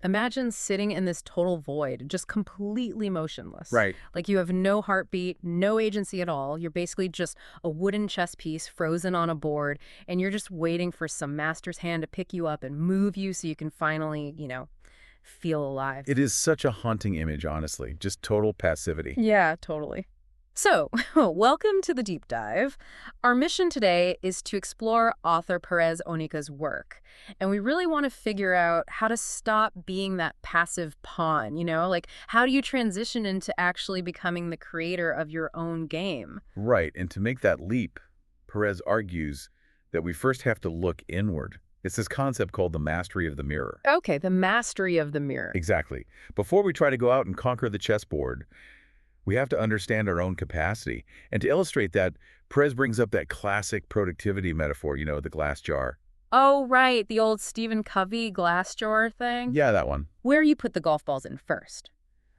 Imagine sitting in this total void, just completely motionless. Right. Like you have no heartbeat, no agency at all. You're basically just a wooden chess piece frozen on a board, and you're just waiting for some master's hand to pick you up and move you so you can finally, feel alive. It is such a haunting image, honestly. Just total passivity. Yeah, totally. So, welcome to the deep dive. Our mission today is to explore author Perez Onika's work. And we really want to figure out how to stop being that passive pawn, Like, how do you transition into actually becoming the creator of your own game? Right, and to make that leap, Perez argues that we first have to look inward. It's this concept called the mastery of the mirror. Okay, the mastery of the mirror. Exactly. Before we try to go out and conquer the chessboard, we have to understand our own capacity. And to illustrate that, Perez brings up that classic productivity metaphor, the glass jar. Oh, right, the old Stephen Covey glass jar thing. Yeah, that one. Where you put the golf balls in first.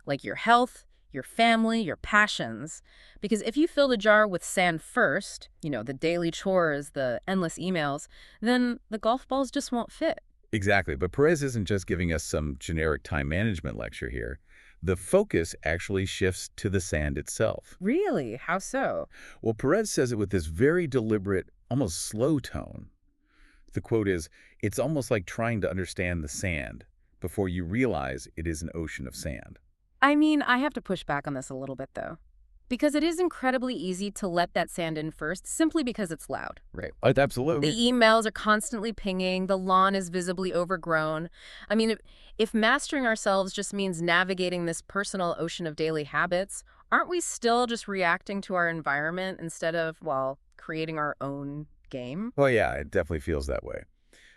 Like your health, your family, your passions. Because if you fill the jar with sand first, the daily chores, the endless emails, then the golf balls just won't fit. Exactly. But Perez isn't just giving us some generic time management lecture here. The focus actually shifts to the sand itself. Really? How so? Well, Perez says it with this very deliberate, almost slow tone. The quote is, "It's almost like trying to understand the sand before you realize it is an ocean of sand." I mean, I have to push back on this a little bit, though. Because it is incredibly easy to let that sand in first simply because it's loud. Right. Absolutely. The emails are constantly pinging. The lawn is visibly overgrown. I mean, if mastering ourselves just means navigating this personal ocean of daily habits, aren't we still just reacting to our environment instead of, creating our own game? Well, yeah, it definitely feels that way.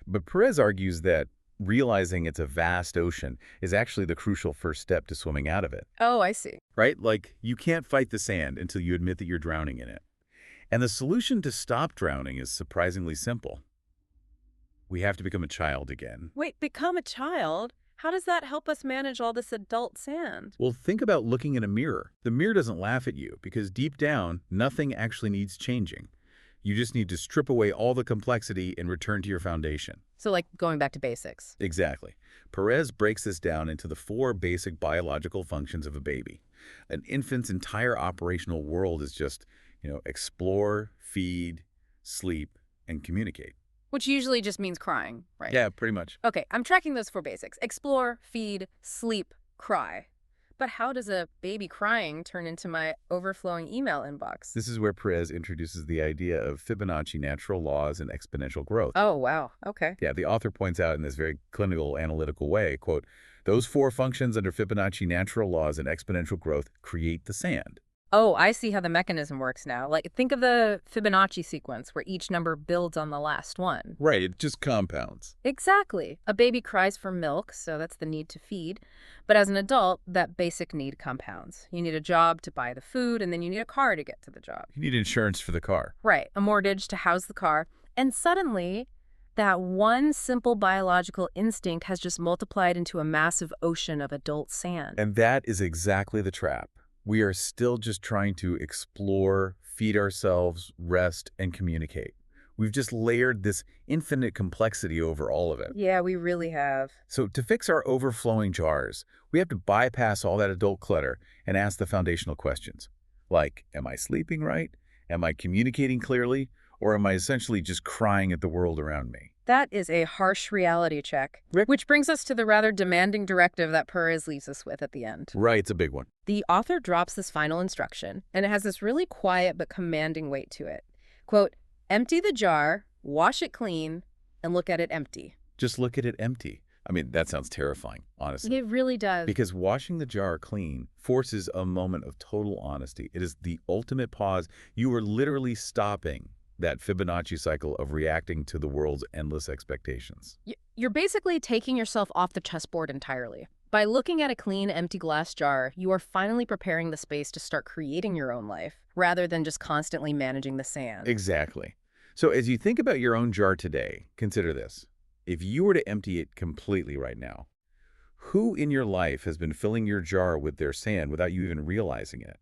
But Perez argues that realizing it's a vast ocean is actually the crucial first step to swimming out of it. Oh, I see. Right? Like, you can't fight the sand until you admit that you're drowning in it. And the solution to stop drowning is surprisingly simple. We have to become a child again. Wait, become a child? How does that help us manage all this adult sand? Well, think about looking in a mirror. The mirror doesn't laugh at you because deep down, nothing actually needs changing. You just need to strip away all the complexity and return to your foundation. So like going back to basics. Exactly. Perez breaks this down into the 4 basic biological functions of a baby. An infant's entire operational world is just, explore, feed, sleep, and communicate. Which usually just means crying, right? Yeah, pretty much. Okay, I'm tracking those 4 basics. Explore, feed, sleep, cry. But how does a baby crying turn into my overflowing email inbox? This is where Perez introduces the idea of Fibonacci natural laws and exponential growth. Oh, wow. Okay. Yeah, the author points out in this very clinical, analytical way, quote, "Those 4 functions under Fibonacci natural laws and exponential growth create the sand." Oh, I see how the mechanism works now. Like, think of the Fibonacci sequence where each number builds on the last one. Right, it just compounds. Exactly. A baby cries for milk, so that's the need to feed. But as an adult, that basic need compounds. You need a job to buy the food, and then you need a car to get to the job. You need insurance for the car. Right, a mortgage to house the car. And suddenly, that one simple biological instinct has just multiplied into a massive ocean of adult sand. And that is exactly the trap. We are still just trying to explore, feed ourselves, rest, and communicate. We've just layered this infinite complexity over all of it. Yeah, we really have. So to fix our overflowing jars, we have to bypass all that adult clutter and ask the foundational questions. Like, am I sleeping right? Am I communicating clearly? Or am I essentially just crying at the world around me? That is a harsh reality check, which brings us to the rather demanding directive that Perez leaves us with at the end. Right, it's a big one. The author drops this final instruction, and it has this really quiet but commanding weight to it. Quote, "Empty the jar, wash it clean, and look at it empty." Just look at it empty. I mean, that sounds terrifying, honestly. It really does. Because washing the jar clean forces a moment of total honesty. It is the ultimate pause. You are literally stopping that Fibonacci cycle of reacting to the world's endless expectations. You're basically taking yourself off the chessboard entirely. By looking at a clean, empty glass jar, you are finally preparing the space to start creating your own life, rather than just constantly managing the sand. Exactly. So as you think about your own jar today, consider this. If you were to empty it completely right now, who in your life has been filling your jar with their sand without you even realizing it?